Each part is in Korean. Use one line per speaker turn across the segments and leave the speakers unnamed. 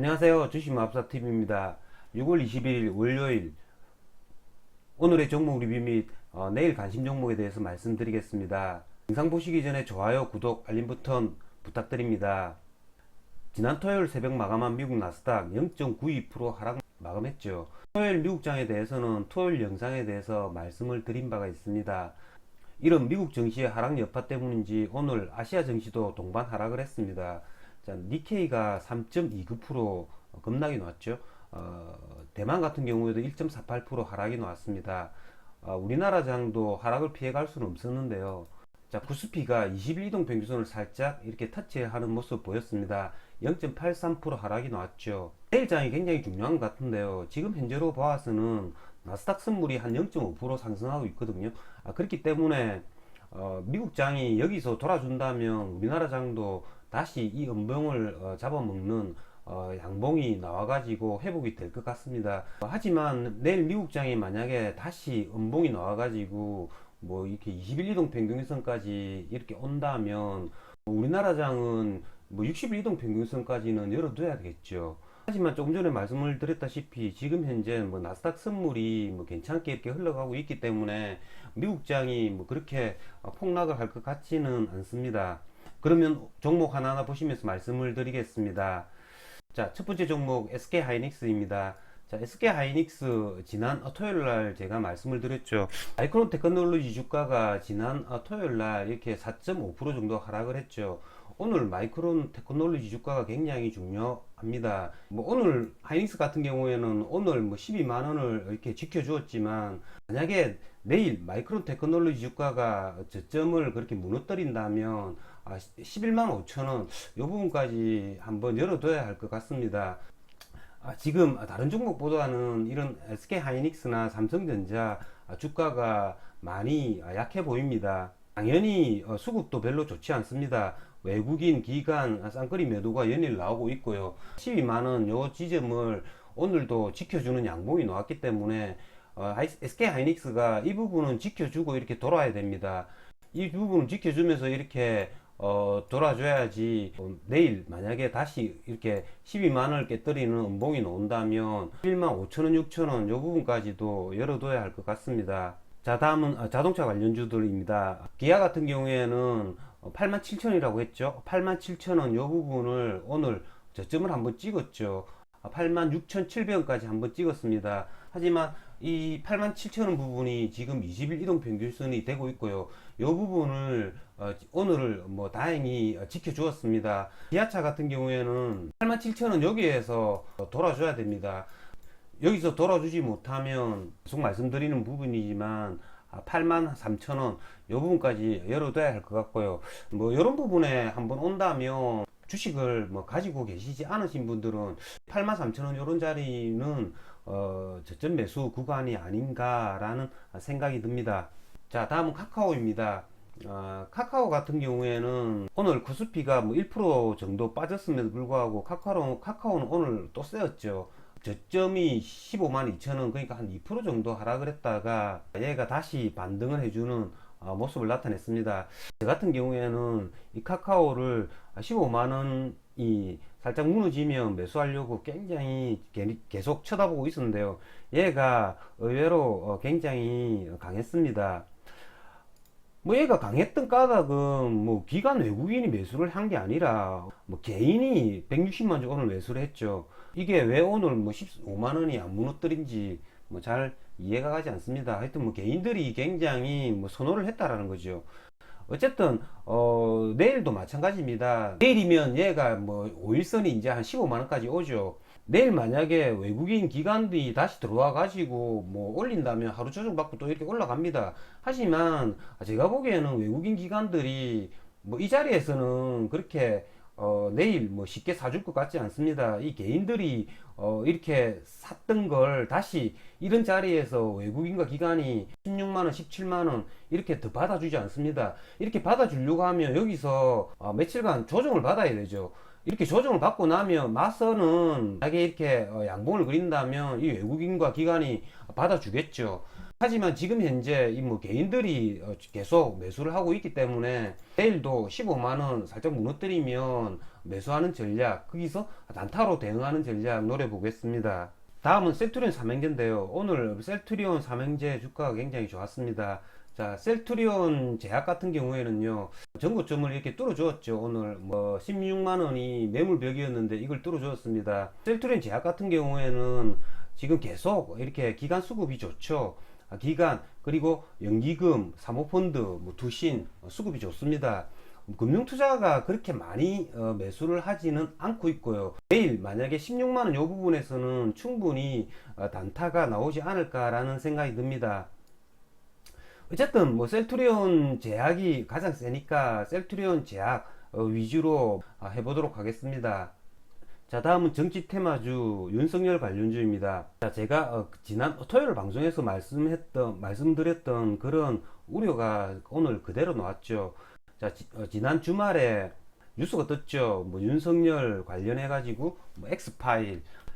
안녕하세요. 주식마법사TV입니다. 6월 21일 월요일 오늘의 종목 리뷰 및 내일 관심 종목에 대해서 말씀드리겠습니다. 영상 보시기 전에 좋아요, 구독, 알림 버튼 부탁드립니다. 지난 토요일 새벽 마감한 미국 나스닥 0.92% 하락 마감했죠. 토요일 미국장에 대해서는 토요일 영상에 대해서 말씀을 드린 바가 있습니다. 이런 미국 증시의 하락 여파 때문인지 오늘 아시아 증시도 동반 하락을 했습니다. 자, 니케이가 3.29% 급락이 나왔죠. 대만 같은 경우에도 1.48% 하락이 나왔습니다. 우리나라 장도 하락을 피해갈 수는 없었는데요. 자, 코스피가 20일 이동 평균선을 살짝 이렇게 터치하는 모습 보였습니다. 0.83% 하락이 나왔죠. 내일 장이 굉장히 중요한 것 같은데요. 지금 현재로 봐서는 나스닥 선물이 한 0.5% 상승하고 있거든요. 그렇기 때문에 미국 장이 여기서 돌아준다면 우리나라 장도 다시 이 음봉을 잡아먹는 양봉이 나와가지고 회복이 될 것 같습니다. 하지만 내일 미국 장이 만약에 다시 음봉이 나와가지고 뭐 이렇게 20일 이동 평균선까지 이렇게 온다면 우리나라 장은 뭐 60일 이동 평균선까지는 열어둬야 되겠죠. 하지만 조금 전에 말씀을 드렸다시피 지금 현재 뭐 나스닥 선물이 뭐 괜찮게 이렇게 흘러가고 있기 때문에 미국 장이 뭐 그렇게 폭락을 할 것 같지는 않습니다. 그러면 종목 하나하나 보시면서 말씀을 드리겠습니다. 자, 첫 번째 종목 SK 하이닉스입니다. 자, SK 하이닉스 지난 토요일 날 제가 말씀을 드렸죠. 마이크론 테크놀로지 주가가 지난 토요일 날 이렇게 4.5% 정도 하락을 했죠. 오늘 마이크론 테크놀로지 주가가 굉장히 중요합니다. 뭐 오늘 하이닉스 같은 경우에는 오늘 뭐 12만 원을 이렇게 지켜주었지만 만약에 내일 마이크론 테크놀로지 주가가 저점을 그렇게 무너뜨린다면 11만 5천 원 이 부분까지 한번 열어둬야 할 것 같습니다. 지금 다른 종목보다는 이런 SK 하이닉스나 삼성전자 주가가 많이 약해 보입니다. 당연히 수급도 별로 좋지 않습니다. 외국인 기관 쌍끌이 매도가 연일 나오고 있고요. 12만원 요 지점을 오늘도 지켜주는 양봉이 나왔기 때문에 SK 하이닉스가 이 부분은 지켜주고 이렇게 돌아야 됩니다. 이 부분을 지켜주면서 이렇게 돌아줘야지 내일 만약에 다시 이렇게 12만원을 깨뜨리는 음봉이 나온다면 11만 5천원 6천원 요 부분까지도 열어둬야 할 것 같습니다. 자, 다음은 자동차 관련주들입니다. 기아 같은 경우에는 87,000이라고 했죠. 87,000원 요 부분을 오늘 저점을 한번 찍었죠. 86,700원까지 한번 찍었습니다. 하지만 이 87,000원 부분이 지금 20일 이동 평균선이 되고 있고요. 이 부분을 오늘 뭐 다행히 지켜주었습니다. 기아차 같은 경우에는 87,000원 여기에서 돌아줘야 됩니다. 여기서 돌아주지 못하면 계속 말씀드리는 부분이지만 83,000원 이 부분까지 열어둬야 할 것 같고요. 뭐 이런 부분에 한번 온다면 주식을 뭐 가지고 계시지 않으신 분들은 83,000원 이런 자리는 저점 매수 구간이 아닌가라는 생각이 듭니다. 자, 다음은 카카오입니다. 카카오 같은 경우에는 오늘 코스피가 뭐 1% 정도 빠졌음에도 불구하고 카카오는 오늘 또 세었죠. 저점이 15만 2천원, 그러니까 한 2% 정도 하락을 했다가 얘가 다시 반등을 해주는 모습을 나타냈습니다. 저 같은 경우에는 이 카카오를 15만원이 살짝 무너지면 매수하려고 굉장히 계속 쳐다보고 있었는데요. 얘가 의외로 굉장히 강했습니다. 뭐 얘가 강했던 까닭은 뭐 기관 외국인이 매수를 한 게 아니라 뭐 개인이 160만 주 오늘 매수를 했죠. 이게 왜 오늘 뭐 15만원이 안 무너뜨린지 뭐 잘 이해가 가지 않습니다. 하여튼 뭐 개인들이 굉장히 뭐 선호를 했다라는 거죠. 어쨌든 내일도 마찬가지입니다. 내일이면 얘가 뭐 5일선이 이제 한 15만원까지 오죠. 내일 만약에 외국인 기관들이 다시 들어와 가지고 뭐 올린다면 하루 조정 받고 또 이렇게 올라갑니다. 하지만 제가 보기에는 외국인 기관들이 뭐 이 자리에서는 그렇게 내일 뭐 쉽게 사줄 것 같지 않습니다. 이 개인들이 이렇게 샀던 걸 다시 이런 자리에서 외국인과 기관이 16만원, 17만원 이렇게 더 받아주지 않습니다. 이렇게 받아주려고 하면 여기서 며칠간 조정을 받아야 되죠. 이렇게 조정을 받고 나면 맞서는 만약에 이렇게 양봉을 그린다면 이 외국인과 기관이 받아주겠죠. 하지만 지금 현재 이 뭐 개인들이 계속 매수를 하고 있기 때문에 내일도 15만원 살짝 무너뜨리면 매수하는 전략, 거기서 단타로 대응하는 전략 노려보겠습니다. 다음은 셀트리온 삼형제인데요. 오늘 셀트리온 삼형제 주가가 굉장히 좋았습니다. 자, 셀트리온 제약 같은 경우에는요, 전고점을 이렇게 뚫어주었죠. 오늘 뭐 16만원이 매물벽이었는데 이걸 뚫어주었습니다. 셀트리온 제약 같은 경우에는 지금 계속 이렇게 기간 수급이 좋죠. 기간, 그리고 연기금, 사모펀드, 뭐 투신 수급이 좋습니다. 금융투자가 그렇게 많이 매수를 하지는 않고 있고요. 내일 만약에 16만원 요 부분에서는 충분히 단타가 나오지 않을까라는 생각이 듭니다. 어쨌든 뭐 셀트리온 제약이 가장 세니까 셀트리온 제약 위주로 해보도록 하겠습니다. 자, 다음은 정치 테마주 윤석열 관련주입니다. 자, 제가 지난 토요일 방송에서 말씀드렸던 그런 우려가 오늘 그대로 나왔죠. 자, 지난 주말에 뉴스가 떴죠. 뭐 윤석열 관련해 가지고 뭐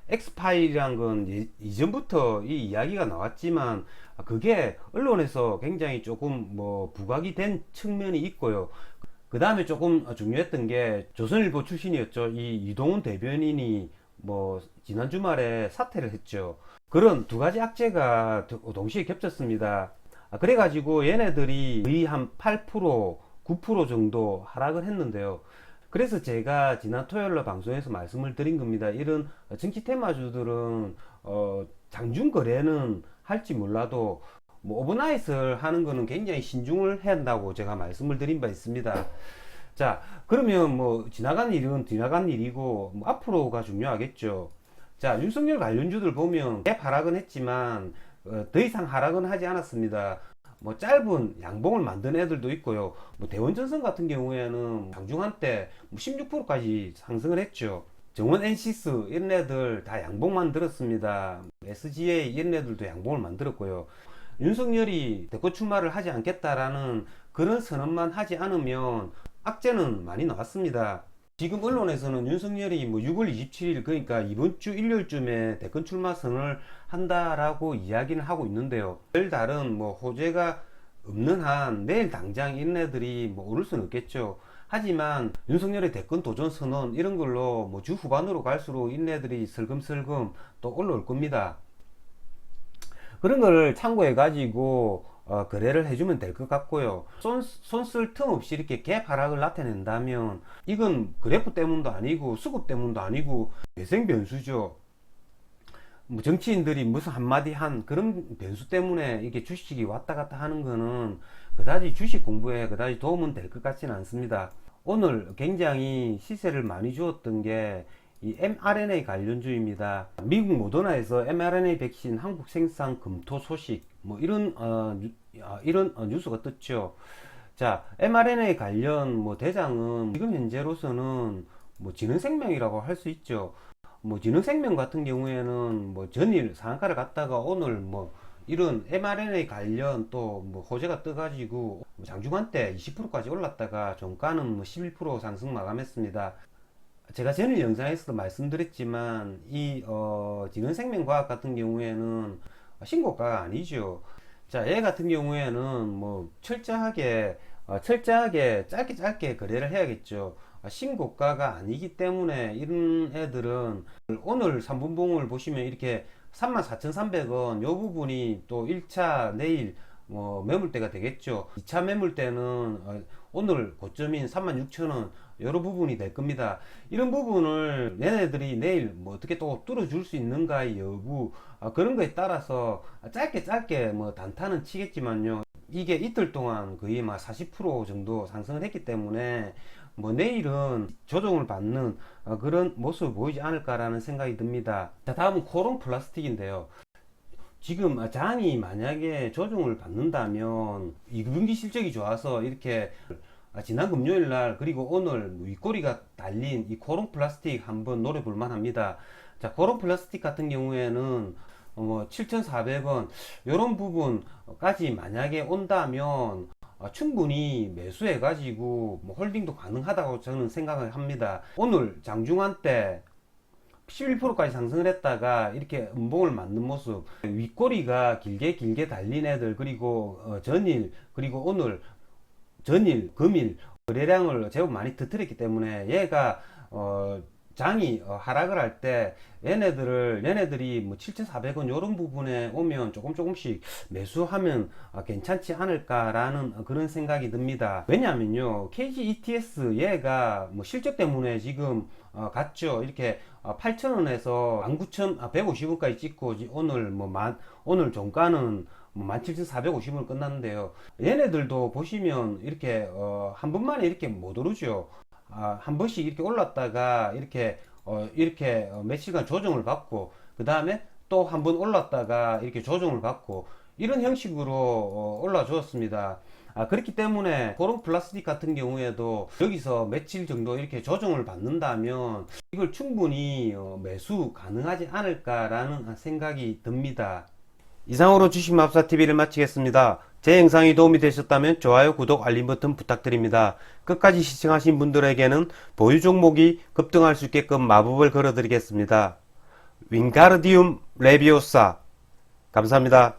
엑스파일이란 건 이전부터 이 이야기가 나왔지만 그게 언론에서 굉장히 조금 뭐 부각이 된 측면이 있고요. 그 다음에 조금 중요했던 게 조선일보 출신이었죠. 이 이동훈 대변인이 뭐 지난 주말에 사퇴를 했죠. 그런 두 가지 악재가 동시에 겹쳤습니다. 그래가지고 얘네들이 거의 한 8%, 9% 정도 하락을 했는데요. 그래서 제가 지난 토요일날 방송에서 말씀을 드린 겁니다. 이런 정치 테마주들은 장중 거래는 할지 몰라도 뭐 오버나잇을 하는 거는 굉장히 신중을 해야 한다고 제가 말씀을 드린 바 있습니다. 자, 그러면 뭐 지나간 일은 지나간 일이고 뭐 앞으로가 중요하겠죠. 자, 윤석열 관련주들 보면 갭 하락은 했지만 더 이상 하락은 하지 않았습니다. 뭐 짧은 양봉을 만든 애들도 있고요. 뭐 대원전선 같은 경우에는 장중한 때 16%까지 상승을 했죠. 정원 NC스 이런 애들 다 양봉 만들었습니다. SGA 이런 애들도 양봉을 만들었고요. 윤석열이 대권 출마를 하지 않겠다라는 그런 선언만 하지 않으면 악재는 많이 나왔습니다. 지금 언론에서는 윤석열이 뭐 6월 27일 그러니까 이번 주 일요일쯤에 대권 출마 선언을 한다라고 이야기를 하고 있는데요. 별다른 뭐 호재가 없는 한 내일 당장 이런 애들이 뭐 오를 수는 없겠죠. 하지만 윤석열의 대권 도전 선언 이런 걸로 뭐 주 후반으로 갈수록 이런 애들이 슬금슬금 또 올라올 겁니다. 그런 걸 참고해 가지고 거래를 해주면 될 것 같고요. 손 쓸 틈 없이 이렇게 갭 하락을 나타낸다면 이건 그래프 때문도 아니고 수급 때문도 아니고 대생 변수죠. 뭐 정치인들이 무슨 한마디 한 그런 변수 때문에 이게 주식이 왔다 갔다 하는 거는 그다지 주식 공부에 그다지 도움은 될 것 같지는 않습니다. 오늘 굉장히 시세를 많이 주었던 게 이 mRNA 관련주입니다. 미국 모더나에서 mRNA 백신 한국 생산 검토 소식 뭐 이런 뉴스가 떴죠. 자, mRNA 관련 뭐 대장은 지금 현재로서는 뭐 지능생명이라고 할 수 있죠. 뭐 지능생명 같은 경우에는 뭐 전일 상한가를 갔다가 오늘 뭐 이런 mRNA 관련 또 뭐 호재가 떠가지고 장중한 때 20%까지 올랐다가 종가는 뭐 11% 상승 마감했습니다. 제가 전일 영상에서도 말씀드렸지만 이 지능생명과학 같은 경우에는 신고가가 아니죠. 자, 얘 같은 경우에는 뭐 철저하게 짧게 거래를 해야겠죠. 신고가가 아니기 때문에 이런 애들은 오늘 3분봉을 보시면 이렇게 34,300원 요 부분이 또 1차 내일 뭐 매물대가 되겠죠. 2차 매물대는 오늘 고점인 36,000원 여러 부분이 될 겁니다. 이런 부분을 얘네들이 내일 뭐 어떻게 또 뚫어줄 수 있는가의 여부 그런 거에 따라서 짧게 뭐 단타는 치겠지만요. 이게 이틀 동안 거의 막 40% 정도 상승을 했기 때문에 뭐 내일은 조정을 받는 그런 모습을 보이지 않을까라는 생각이 듭니다. 자, 다음은 코론 플라스틱인데요. 지금 장이 만약에 조정을 받는다면 2분기 실적이 좋아서 이렇게 지난 금요일 날 그리고 오늘 윗꼬리가 달린 이 코론 플라스틱 한번 노려볼 만합니다. 자, 코론 플라스틱 같은 경우에는 7,400원 이런 부분까지 만약에 온다면 충분히 매수해 가지고 뭐 홀딩도 가능하다고 저는 생각을 합니다. 오늘 장중한 때 11%까지 상승을 했다가 이렇게 음봉을 맞는 모습, 윗꼬리가 길게 달린 애들, 그리고 전일 그리고 오늘 전일 금일 거래량을 제법 많이 터뜨렸기 때문에 얘가 장이 하락을 할 때 얘네들이 뭐 7,400원 요런 부분에 오면 조금씩 매수하면 괜찮지 않을까라는 그런 생각이 듭니다. 왜냐하면요, KG ETS 얘가 뭐 실적 때문에 지금 갔죠. 이렇게 8,000원에서 19,150원까지 찍고 오늘 종가는 17,450원 끝났는데요. 얘네들도 보시면 이렇게 한 번만에 이렇게 못 오르죠. 한 번씩 이렇게 올랐다가 이렇게 며칠간 조정을 받고 그 다음에 또 한 번 올랐다가 이렇게 조정을 받고 이런 형식으로 올라 주었습니다. 그렇기 때문에 고로 플라스틱 같은 경우에도 여기서 며칠 정도 이렇게 조정을 받는다면 이걸 충분히 매수 가능하지 않을까라는 생각이 듭니다. 이상으로 주식마법사TV를 마치겠습니다. 제 영상이 도움이 되셨다면 좋아요, 구독, 알림 버튼 부탁드립니다. 끝까지 시청하신 분들에게는 보유 종목이 급등할 수 있게끔 마법을 걸어드리겠습니다. 윙가르디움 레비오사 감사합니다.